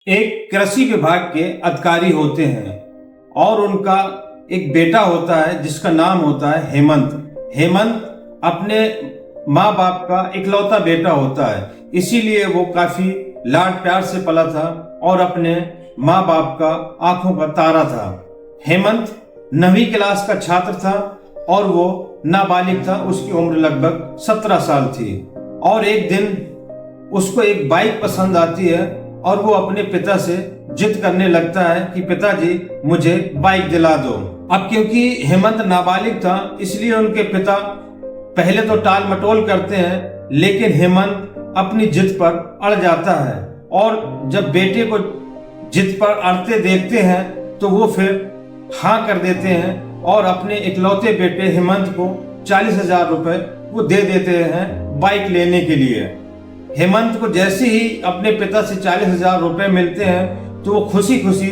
एक कृषि विभाग के अधिकारी होते हैं और उनका एक बेटा होता है जिसका नाम होता है हेमंत। हेमंत अपने माँ बाप का इकलौता बेटा होता है, इसीलिए वो काफी लाड प्यार से पला था और अपने माँ बाप का आंखों का तारा था। हेमंत 9वीं क्लास का छात्र था और वो नाबालिग था। उसकी उम्र लगभग 17 साल थी और एक दिन उसको एक बाइक पसंद आती है और वो अपने पिता से जिद करने लगता है कि पिताजी मुझे बाइक दिला दो। अब क्योंकि हेमंत नाबालिग था इसलिए उनके पिता पहले तो टाल मटोल करते हैं, लेकिन हेमंत अपनी जिद पर अड़ जाता है और जब बेटे को जिद पर अड़ते देखते हैं तो वो फिर हाँ कर देते हैं और अपने इकलौते बेटे हेमंत को 40,000 रुपए वो दे देते हैं बाइक लेने के लिए। हेमंत को जैसे ही अपने पिता से 40,000 रुपए मिलते हैं तो वो खुशी खुशी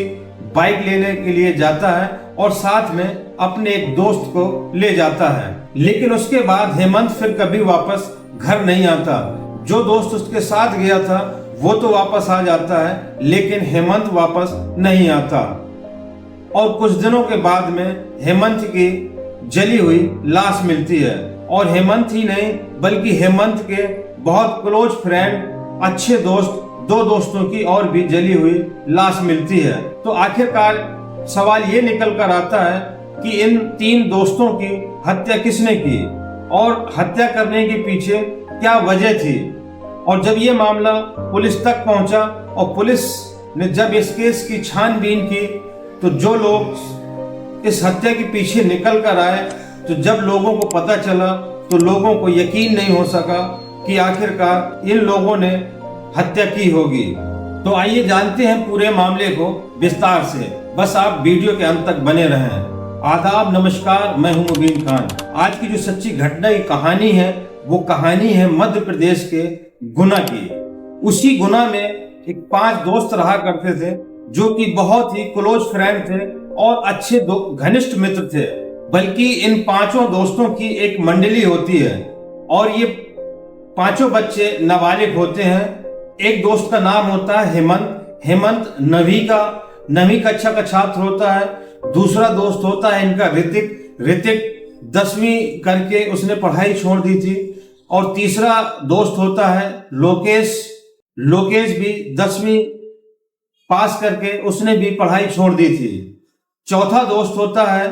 बाइक लेने के लिए जाता है और साथ में अपने एक दोस्त को ले जाता है। लेकिन उसके बाद हेमंत फिर कभी वापस घर नहीं आता। जो दोस्त उसके साथ गया था वो तो वापस आ जाता है, लेकिन हेमंत वापस नहीं आता और कुछ दिनों के बाद में हेमंत की जली हुई लाश मिलती है। और हेमंत ही नहीं बल्कि हेमंत के बहुत क्लोज फ्रेंड, अच्छे दोस्त, 2 दोस्तों की और भी जली हुई लाश मिलती है। तो आखिरकार सवाल ये निकल कर आता है कि इन 3 दोस्तों की हत्या किसने की और हत्या करने के पीछे क्या वजह थी। और जब ये मामला पुलिस तक पहुंचा और पुलिस ने जब इस केस की छानबीन की तो जो लोग इस हत्या के पीछे निकल कर आए, तो जब लोगों को पता चला तो लोगों को यकीन नहीं हो सका कि आखिरकार इन लोगों ने हत्या की होगी। तो आइए जानते हैं पूरे मामले को विस्तार से। बस आप वीडियो के अंत तक बने रहें। आदाब, नमस्कार, मैं हूं मुबीन खान। आज की जो सच्ची घटना की कहानी है वो कहानी है मध्य प्रदेश के गुना की। उसी गुना में एक 5 दोस्त रहा करते थे जो कि बहुत ही क्लोज फ्रेंड थे और अच्छे घनिष्ठ मित्र थे। बल्कि इन 5 दोस्तों की एक मंडली होती है और ये 5 बच्चे नाबालिग होते हैं। एक दोस्त का नाम होता है हेमंत। हेमंत 9वीं कक्षा का छात्र होता है। दूसरा दोस्त होता है इनका ऋतिक। ऋतिक 10वीं करके उसने पढ़ाई छोड़ दी थी। और तीसरा दोस्त होता है लोकेश। लोकेश भी 10वीं पास करके उसने भी पढ़ाई छोड़ दी थी। चौथा दोस्त होता है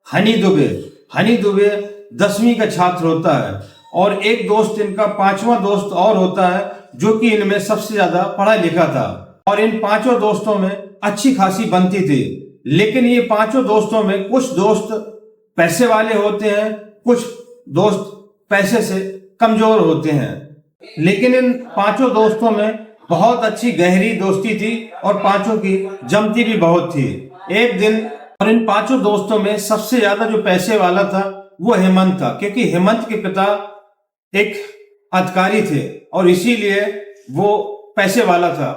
हनी दुबे। हनी दुबे 10वीं का छात्र होता है। और एक दोस्त इनका 5वां दोस्त और होता है जो कि इनमें सबसे ज्यादा पढ़ा लिखा था और इन 5 दोस्तों में अच्छी खासी बनती थी। लेकिन ये 5 दोस्तों में कुछ दोस्त पैसे वाले होते हैं, कुछ दोस्त पैसे से कमजोर होते हैं। लेकिन इन 5 दोस्तों में बहुत अच्छी गहरी दोस्ती थी और 5 की जमती भी बहुत थी। एक दिन और इन 5 दोस्तों में सबसे ज्यादा जो पैसे वाला था वो हेमंत था, क्योंकि हेमंत के पिता एक अधिकारी थे और इसीलिए वो पैसे वाला था।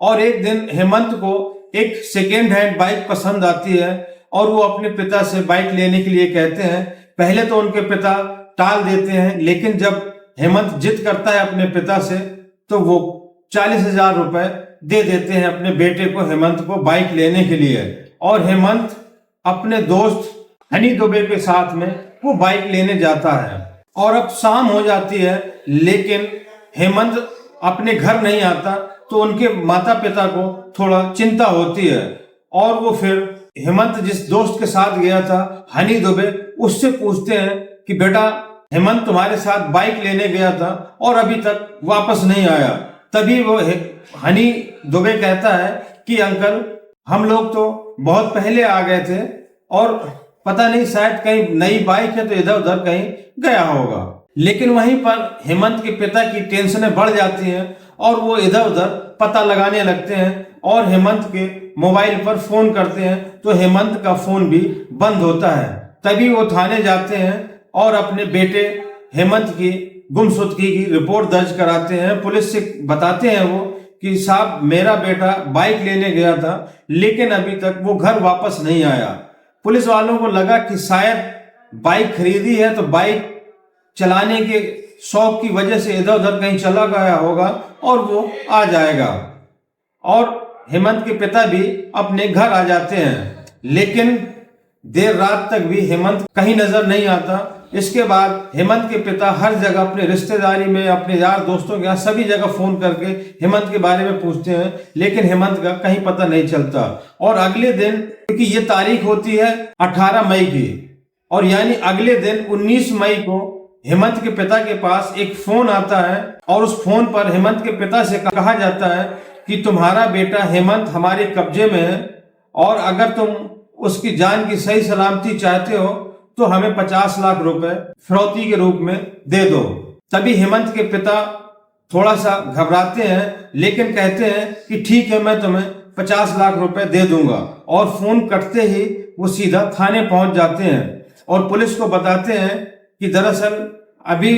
और एक दिन हेमंत को एक सेकेंड हैंड बाइक पसंद आती है और वो अपने पिता से बाइक लेने के लिए कहते हैं। पहले तो उनके पिता टाल देते हैं, लेकिन जब हेमंत जिद करता है अपने पिता से तो वो 40,000 रुपए दे देते हैं अपने बेटे को, हेमंत को, बाइक लेने के लिए। और हेमंत अपने दोस्त हनी दुबे के साथ में वो बाइक लेने जाता है। और अब शाम हो जाती है लेकिन हेमंत अपने घर नहीं आता, तो उनके माता पिता को थोड़ा चिंता होती है और वो फिर हेमंत जिस दोस्त के साथ गया था हनी दुबे, उससे पूछते हैं कि बेटा हेमंत तुम्हारे साथ बाइक लेने गया था और अभी तक वापस नहीं आया। तभी वो हनी दुबे कहता है कि अंकल हम लोग तो बहुत पहले आ गए थे और पता नहीं शायद कहीं नई बाइक है तो इधर उधर कहीं गया होगा। लेकिन वहीं पर हेमंत के पिता की टेंशनें बढ़ जाती हैं और वो इधर उधर पता लगाने लगते हैं और हेमंत के मोबाइल पर फोन करते हैं तो हेमंत का फोन भी बंद होता है। तभी वो थाने जाते हैं और अपने बेटे हेमंत की गुमशुदगी की रिपोर्ट दर्ज कराते हैं। पुलिस से बताते हैं वो कि साहब मेरा बेटा बाइक लेने गया था लेकिन अभी तक वो घर वापस नहीं आया। पुलिस वालों को लगा कि शायद बाइक खरीदी है तो बाइक चलाने के शौक की वजह से इधर उधर कहीं चला गया होगा और वो आ जाएगा। और हेमंत के पिता भी अपने घर आ जाते हैं, लेकिन देर रात तक भी हेमंत कहीं नजर नहीं आता। इसके बाद हेमंत के पिता हर जगह अपने रिश्तेदारी में, अपने यार दोस्तों के यहाँ सभी जगह फोन करके हेमंत के बारे में पूछते हैं, लेकिन हेमंत का कहीं पता नहीं चलता। और अगले दिन, क्योंकि ये तारीख होती है 18 मई की, और यानी अगले दिन 19 मई को हेमंत के पिता के पास एक फोन आता है, और उस फोन पर हेमंत के पिता से कहा जाता है कि तुम्हारा बेटा हेमंत हमारे कब्जे में है, और अगर तुम उसकी जान की सही सलामती चाहते हो तो हमें 50 लाख रुपए फिरौती के रूप में दे दो। तभी हेमंत के पिता थोड़ा सा घबराते हैं, लेकिन कहते हैं कि ठीक है, मैं तुम्हें 50 लाख रुपए दे दूंगा। और फोन कटते ही वो सीधा थाने पहुंच जाते हैं और पुलिस को बताते हैं कि दरअसल अभी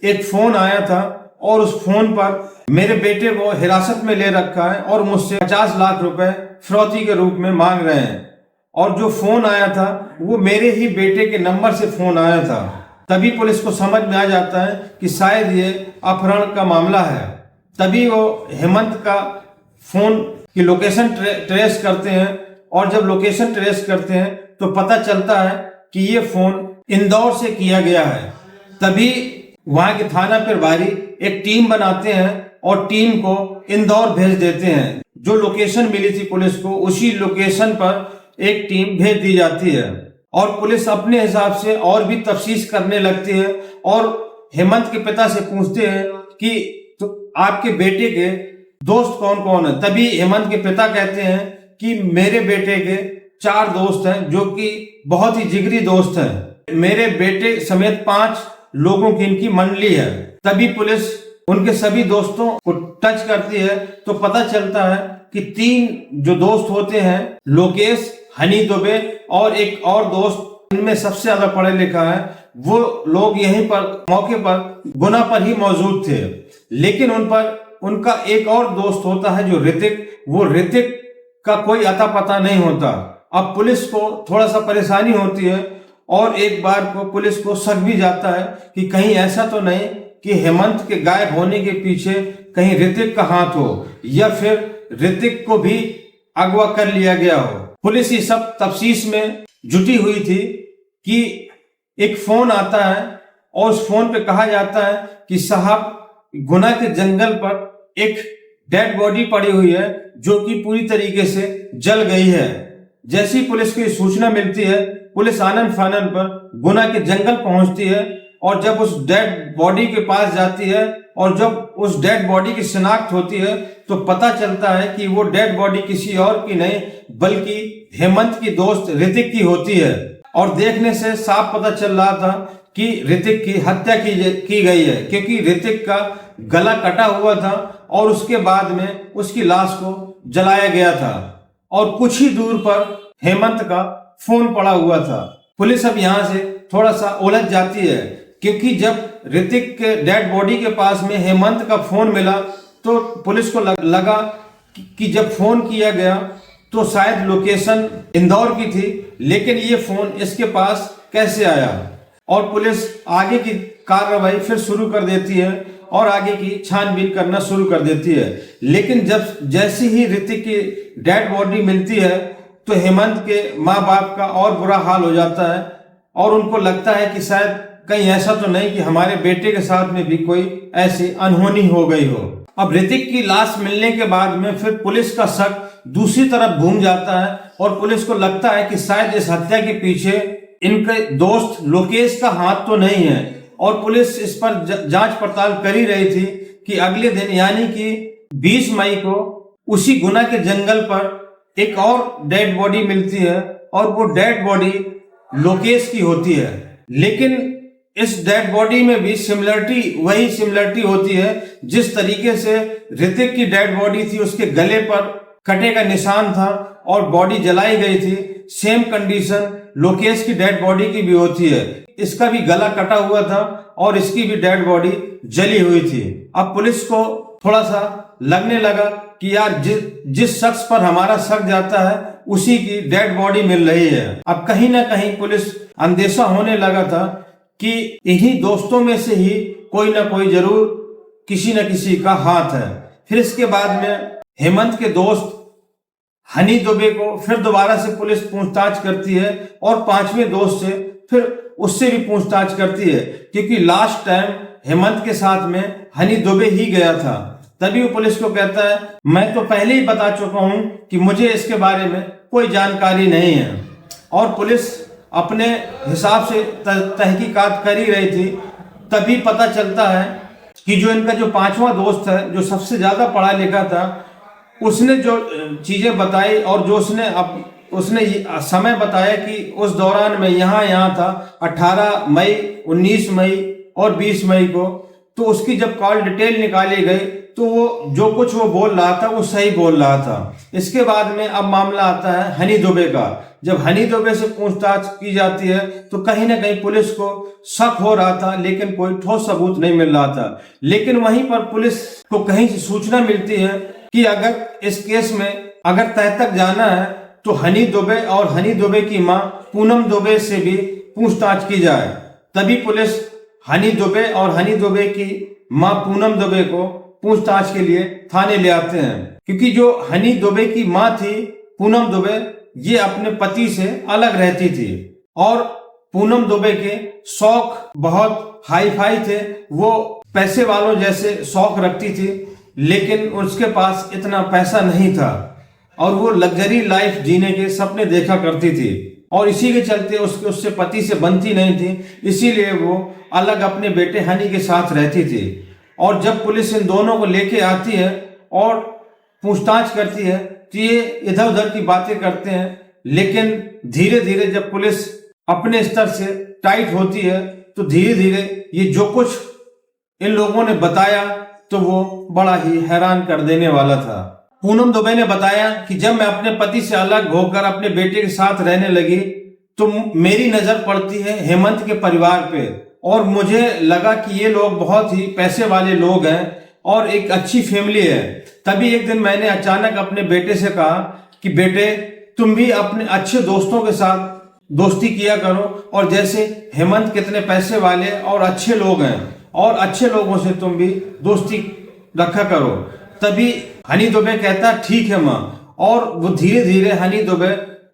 एक फोन आया था और उस फोन पर मेरे बेटे को हिरासत में ले रखा है और मुझसे 50 लाख रुपए फिरौती के रूप में मांग रहे हैं। और जो फोन आया था वो मेरे ही बेटे के नंबर से फोन आया था। तभी पुलिस को समझ में आ जाता है कि शायद ये अपहरण का मामला है। तभी वो हेमंत का फोन की लोकेशन ट्रेस करते हैं, और जब लोकेशन ट्रेस करते हैं तो पता चलता है कि ये फोन इंदौर से किया गया है। तभी वहां के थाना प्रभारी एक टीम बनाते हैं और टीम को इंदौर भेज देते हैं। जो लोकेशन मिली थी पुलिस को, उसी लोकेशन पर एक टीम भेज दी जाती है, और पुलिस अपने हिसाब से और भी तफ्तीश करने लगती है और हेमंत के पिता से पूछते हैं कि तो आपके बेटे के दोस्त कौन कौन है। तभी हेमंत के पिता कहते हैं कि मेरे बेटे के 4 दोस्त हैं, जो कि बहुत ही जिगरी दोस्त हैं। मेरे बेटे समेत 5 लोगों की इनकी मंडली है। तभी पुलिस उनके सभी दोस्तों को टच करती है तो पता चलता है कि 3 जो दोस्त होते हैं, लोकेश, हनी दुबे और एक और दोस्त, इनमें सबसे ज्यादा पढ़े लिखा है, वो लोग यहीं पर मौके पर गुना पर ही मौजूद थे। लेकिन उन पर उनका एक और दोस्त होता है जो ऋतिक, वो ऋतिक का कोई अता पता नहीं होता। अब पुलिस को थोड़ा सा परेशानी होती है और एक बार को पुलिस को शक भी जाता है कि कहीं ऐसा तो नहीं कि हेमंत के गायब होने के पीछे कहीं ऋतिक का हाथ हो, या फिर ऋतिक को भी अगवा कर लिया गया हो। पुलिस ये सब तफ्तीश में जुटी हुई थी कि एक फोन आता है और उस फोन पे कहा जाता है कि साहब, गुना के जंगल पर एक डेड बॉडी पड़ी हुई है जो कि पूरी तरीके से जल गई है। जैसी पुलिस को सूचना मिलती है, पुलिस आनन फानन पर गुना के जंगल पहुंचती है, और जब उस डेड बॉडी के पास जाती है और जब उस डेड बॉडी की शिनाख्त होती है तो पता चलता है कि वो डेड बॉडी किसी और की नहीं बल्कि हेमंत की दोस्त ऋतिक की होती है। और देखने से साफ पता चल रहा था कि ऋतिक की हत्या की गई है, क्योंकि ऋतिक का गला कटा हुआ था और उसके बाद में उसकी लाश को जलाया गया था, और कुछ ही दूर पर हेमंत का फोन पड़ा हुआ था। पुलिस अब यहाँ से थोड़ा सा उलझ जाती है, क्योंकि जब ऋतिक के डेड बॉडी के पास में हेमंत का फोन मिला तो पुलिस को लगा कि जब फोन किया गया तो शायद लोकेशन इंदौर की थी, लेकिन ये फोन इसके पास कैसे आया। और पुलिस आगे की कार्रवाई फिर शुरू कर देती है और आगे की छानबीन करना शुरू कर देती है। लेकिन जब जैसे ही ऋतिक की डेड बॉडी मिलती है तो हेमंत के माँ बाप का और बुरा हाल हो जाता है, और उनको लगता है कि शायद कहीं ऐसा तो नहीं कि हमारे बेटे के साथ में भी कोई ऐसी अनहोनी हो गई हो। अब ऋतिक की लाश मिलने के बाद में फिर पुलिस का शक दूसरी तरफ घूम जाता है और पुलिस को लगता है कि शायद इस हत्या के पीछे इनके दोस्त लोकेश का हाथ तो नहीं है। और पुलिस इस पर जांच पड़ताल कर ही रही थी कि अगले दिन यानी कि 20 मई को उसी गुना के जंगल पर एक और डेड बॉडी मिलती है, और वो डेड बॉडी लोकेश की होती है। लेकिन इस डेड बॉडी में भी वही सिमिलरिटी होती है जिस तरीके से ऋतिक की डेड बॉडी थी, उसके गले पर कटे का निशान था और बॉडी जलाई गई थी। सेम कंडीशन लोकेश की डेड बॉडी की भी होती है। इसका भी गला कटा हुआ था और इसकी भी डेड बॉडी जली हुई थी। अब पुलिस को थोड़ा सा लगने लगा कि यार जिस शख्स पर हमारा शक जाता है उसी की डेड बॉडी मिल रही है। अब कहीं ना कहीं पुलिस अंदेशा होने लगा था कि इन्हीं दोस्तों में से ही कोई ना कोई जरूर किसी न किसी का हाथ है। फिर इसके बाद में हेमंत के दोस्त हनी दुबे को फिर दोबारा से पुलिस पूछताछ करती है और पांचवें दोस्त से फिर उससे भी पूछताछ करती है, क्योंकि लास्ट टाइम हेमंत के साथ में हनी दुबे ही गया था। तभी वो पुलिस को कहता है, मैं तो पहले ही बता चुका हूं कि मुझे इसके बारे में कोई जानकारी नहीं है। और पुलिस अपने हिसाब से तहकीकात कर ही रही थी। तभी पता चलता है कि जो इनका जो पांचवा दोस्त है, जो सबसे ज्यादा पढ़ा लिखा था, उसने जो चीजें बताई और जो उसने समय बताया कि उस दौरान में यहाँ था 18 मई, 19 मई और 20 मई को। तो उसकी जब कॉल डिटेल निकाली गई तो वो जो कुछ वो बोल रहा था वो सही बोल रहा था। इसके बाद में अब मामला आता है हनी दुबे का। जब हनी दुबे से पूछताछ की जाती है तो कहीं ना कहीं पुलिस को शक हो रहा था, लेकिन कोई ठोस सबूत नहीं मिल रहा था। लेकिन वहीं पर पुलिस को कहीं से सूचना मिलती है कि अगर इस केस में अगर तह तक जाना है तो हनी दुबे और हनी दुबे की मां पूनम दुबे से भी पूछताछ की जाए। तभी पुलिस हनी दुबे और हनी दुबे की मां पूनम दुबे को पूछताछ के लिए थाने ले आते हैं, क्योंकि जो हनी दुबे की मां थी पूनम दुबे, ये अपने पति से अलग रहती थी और पूनम दुबे के शौक बहुत हाई फाई थे। वो पैसे वालों जैसे शौक रखती थी, लेकिन उसके पास इतना पैसा नहीं था और वो लग्जरी लाइफ जीने के सपने देखा करती थी और इसी के चलते उससे पति से बनती नहीं थी। इसीलिए वो अलग अपने बेटे हनी के साथ रहती थी। और जब पुलिस इन दोनों को लेके आती है और पूछताछ करती है तो ये इधर उधर की बातें करते हैं, लेकिन धीरे धीरे जब पुलिस अपने स्तर से टाइट होती है तो धीरे धीरे ये जो कुछ इन लोगों ने बताया तो वो बड़ा ही हैरान कर देने वाला था। पूनम दुबे ने बताया कि जब मैं अपने पति से अलग होकर अपने बेटे के साथ रहने लगी तो मेरी नजर पड़ती है हेमंत के परिवार पे और मुझे लगा कि ये लोग बहुत ही पैसे वाले लोग हैं और एक अच्छी फैमिली है। तभी एक दिन मैंने अचानक अपने बेटे से कहा कि बेटे, तुम भी अपने अच्छे दोस्तों के साथ दोस्ती किया करो और जैसे हेमंत कितने पैसे वाले और अच्छे लोग हैं और अच्छे लोगों से तुम भी दोस्ती रखा करो। तभी हनी दुबे कहता ठीक है माँ, और वो धीरे धीरे हनी दुबे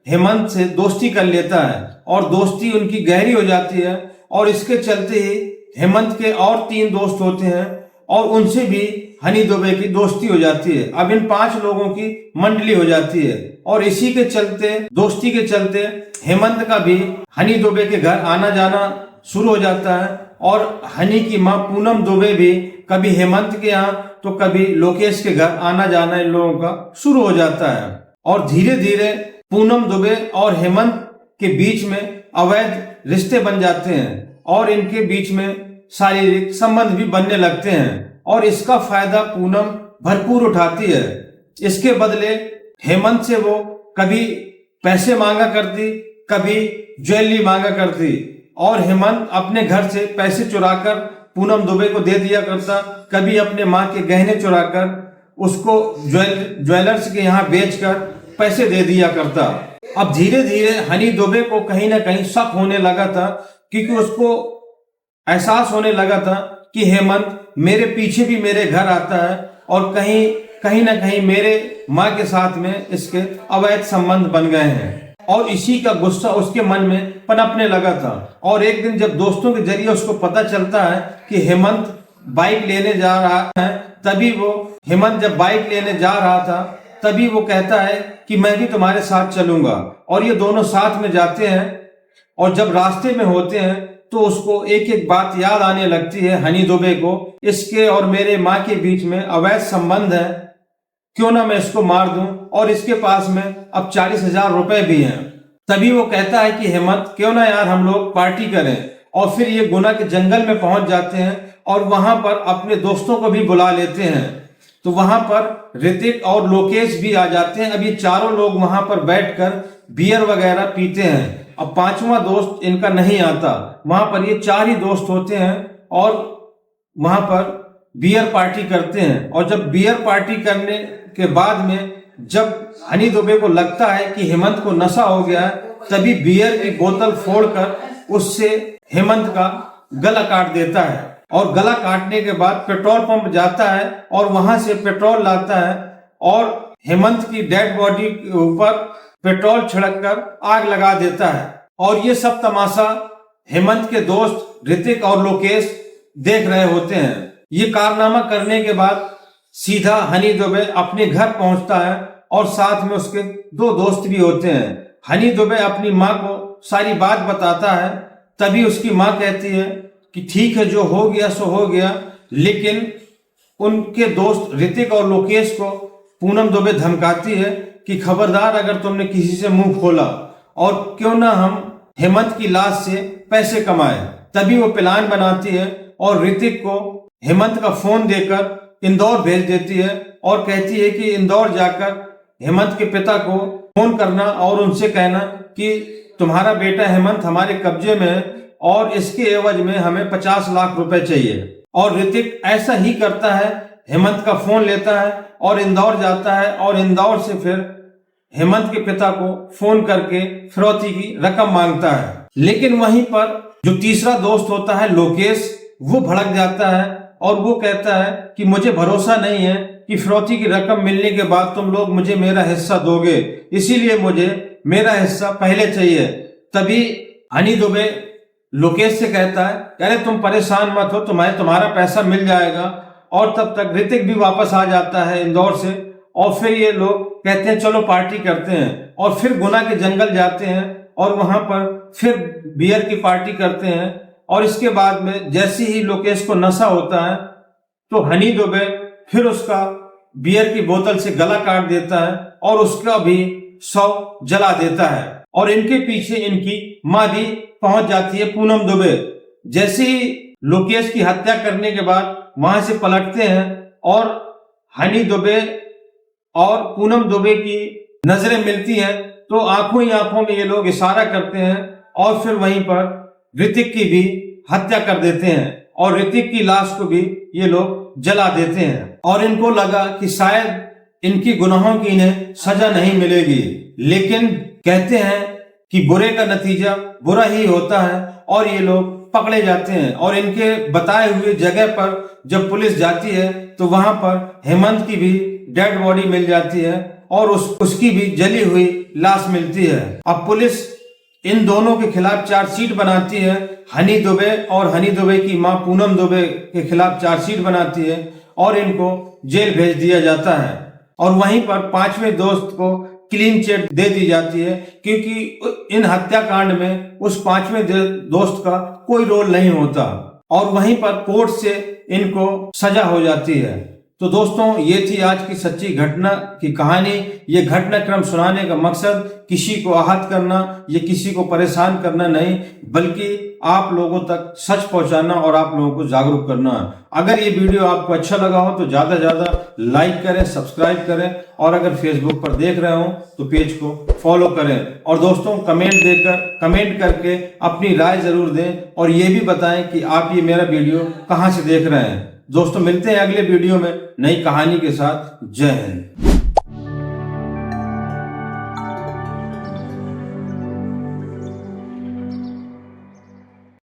हेमंत से दोस्ती कर लेता है और दोस्ती उनकी गहरी हो जाती है और इसके चलते ही हेमंत के और 3 दोस्त होते हैं और उनसे भी हनी दुबे की दोस्ती हो जाती है। अब इन 5 लोगों की मंडली हो जाती है और इसी के चलते, दोस्ती के चलते हेमंत का भी हनी दुबे के घर आना जाना शुरू हो जाता है और हनी की मां पूनम दुबे भी कभी हेमंत के यहाँ तो कभी लोकेश के घर आना जाना इन लोगों का शुरू हो जाता है। और धीरे धीरे पूनम दुबे और हेमंत के बीच में अवैध रिश्ते बन जाते हैं और इनके बीच में शारीरिक संबंध भी बनने लगते हैं और इसका फायदा पूनम भरपूर उठाती है। इसके बदले हेमंत से वो कभी पैसे मांगा करती, कभी ज्वेलरी मांगा करती और हेमंत अपने घर से पैसे चुराकर पूनम दुबे को दे दिया करता, कभी अपने माँ के गहने चुराकर उसको ज्वेलर्स के यहाँ बेचकर पैसे दे दिया करता। अब धीरे धीरे हनी दुबे को कहीं ना कहीं शक होने लगा था, क्योंकि उसको एहसास होने लगा था कि हेमंत मेरे पीछे भी मेरे घर आता है और कहीं ना कहीं मेरे माँ के साथ में इसके अवैध संबंध बन गए हैं और इसी का गुस्सा उसके मन में पनपने लगा था। और एक दिन जब दोस्तों के जरिए उसको पता चलता है कि हेमंत बाइक लेने जा रहा है, हेमंत जब बाइक लेने जा रहा था तभी वो कहता है कि मैं भी तुम्हारे साथ चलूंगा और ये दोनों साथ में जाते हैं। और जब रास्ते में होते हैं तो उसको एक एक बात याद आने लगती है हनी दुबे को, इसके और मेरे माँ के बीच में अवैध संबंध है, क्यों ना मैं इसको मार दूं, और इसके पास में अब 40,000 रुपए भी हैं। तभी वो कहता है कि हेमंत, क्यों ना यार हम लोग पार्टी करें। और फिर ये गुना के जंगल में पहुंच जाते हैं और वहां पर अपने दोस्तों को भी बुला लेते हैं। तो वहां पर ऋतिक और लोकेश भी आ जाते हैं। अब ये चारों लोग वहां पर बैठकर बियर वगैरह पीते हैं। अब 5वां दोस्त इनका नहीं आता। वहां पर ये 4 ही दोस्त होते हैं और वहां पर बियर पार्टी करते हैं। और जब बियर पार्टी करने के बाद में जब हनी दुबे को लगता है कि हेमंत को नशा हो गया है, तभी बियर की बोतल फोड़कर उससे हेमंत का गला काट देता है। और गला काटने के बाद पेट्रोल पंप जाता है और वहां से पेट्रोल लाता है और हेमंत की डेड बॉडी के ऊपर पेट्रोल छिड़ककर आग लगा देता है। और ये सब तमाशा हेमंत के दोस्त ऋतिक और लोकेश देख रहे होते हैं। ये कारनामा करने के बाद सीधा हनी दुबे अपने घर पहुंचता है और साथ में उसके 2 दोस्त भी होते हैं। हनी दुबे अपनी माँ को सारी बात बताता है। तभी उसकी माँ कहती है कि ठीक है, जो हो गया सो हो गया, लेकिन उनके दोस्त ऋतिक और लोकेश को पूनम दुबे धमकाती है कि खबरदार अगर तुमने किसी से मुंह खोला और क्यों ना हम हेमंत की लाश से पैसे कमाए। तभी वो प्लान बनाती है और ऋतिक को हेमंत का फोन देकर इंदौर भेज देती है और कहती है कि इंदौर जाकर हेमंत के पिता को फोन करना और उनसे कहना कि तुम्हारा बेटा हेमंत हमारे कब्जे में है और इसके एवज में हमें 50 लाख रुपए चाहिए। और ऋतिक ऐसा ही करता है, हेमंत का फोन लेता है और इंदौर जाता है और इंदौर से फिर हेमंत के पिता को फोन करके फिरौती की रकम मांगता है। लेकिन वहीं पर जो तीसरा दोस्त होता है लोकेश, वो भड़क जाता है और वो कहता है कि मुझे भरोसा नहीं है कि फिरौती की रकम मिलने के बाद तुम लोग मुझे मेरा हिस्सा दोगे, इसीलिए मुझे मेरा हिस्सा पहले चाहिए। तभी हनी दुबे लोकेश से कहता है, अरे तुम परेशान मत हो, तुम्हारा पैसा मिल जाएगा। और तब तक ऋतिक भी वापस आ जाता है इंदौर से और फिर ये लोग कहते हैं चलो पार्टी करते हैं और फिर गुना के जंगल जाते हैं और वहां पर फिर बियर की पार्टी करते हैं। और इसके बाद में जैसे ही लोकेश को नशा होता है तो हनी दुबे फिर उसका बियर की बोतल से गला काट देता है और उसका भी शव जला देता है। और इनके पीछे इनकी माँ भी पहुंच जाती है, पूनम दुबे। जैसे ही लोकेश की हत्या करने के बाद वहां से पलटते हैं और हनी दुबे और पूनम दुबे की नजरें मिलती हैं तो आंखों ही आंखों में ये लोग इशारा करते हैं और फिर वहीं पर ऋतिक की भी हत्या कर देते हैं और ऋतिक की लाश को भी ये लोग जला देते हैं। और इनको लगा कि शायद इनकी गुनाहों की इन्हें सजा नहीं मिलेगी, लेकिन कहते हैं कि बुरे का नतीजा बुरा ही होता है और ये लोग पकड़े जाते हैं। और इनके बताए हुए जगह पर जब पुलिस जाती है तो वहां पर हेमंत की भी डेड बॉडी मिल जाती है और उसकी भी जली हुई लाश मिलती है। अब पुलिस इन दोनों के खिलाफ चार्जशीट बनाती है, हनी दुबे और हनी दुबे की मां पूनम दुबे के खिलाफ चार्जशीट बनाती है और इनको जेल भेज दिया जाता है। और वहीं पर 5वें दोस्त को क्लीन चिट दे दी जाती है क्योंकि इन हत्याकांड में उस 5वें दोस्त का कोई रोल नहीं होता और वहीं पर कोर्ट से इनको सजा हो जाती है। तो दोस्तों, ये थी आज की सच्ची घटना की कहानी। ये घटनाक्रम सुनाने का मकसद किसी को आहत करना या किसी को परेशान करना नहीं, बल्कि आप लोगों तक सच पहुंचाना और आप लोगों को जागरूक करना। अगर ये वीडियो आपको अच्छा लगा हो तो ज्यादा ज्यादा लाइक करें, सब्सक्राइब करें और अगर फेसबुक पर देख रहे हो तो पेज को फॉलो करें। और दोस्तों, कमेंट करके अपनी राय जरूर दें और ये भी बताएं कि आप ये मेरा वीडियो कहाँ से देख रहे हैं। दोस्तों, मिलते हैं अगले वीडियो में नई कहानी के साथ। जय हिंद।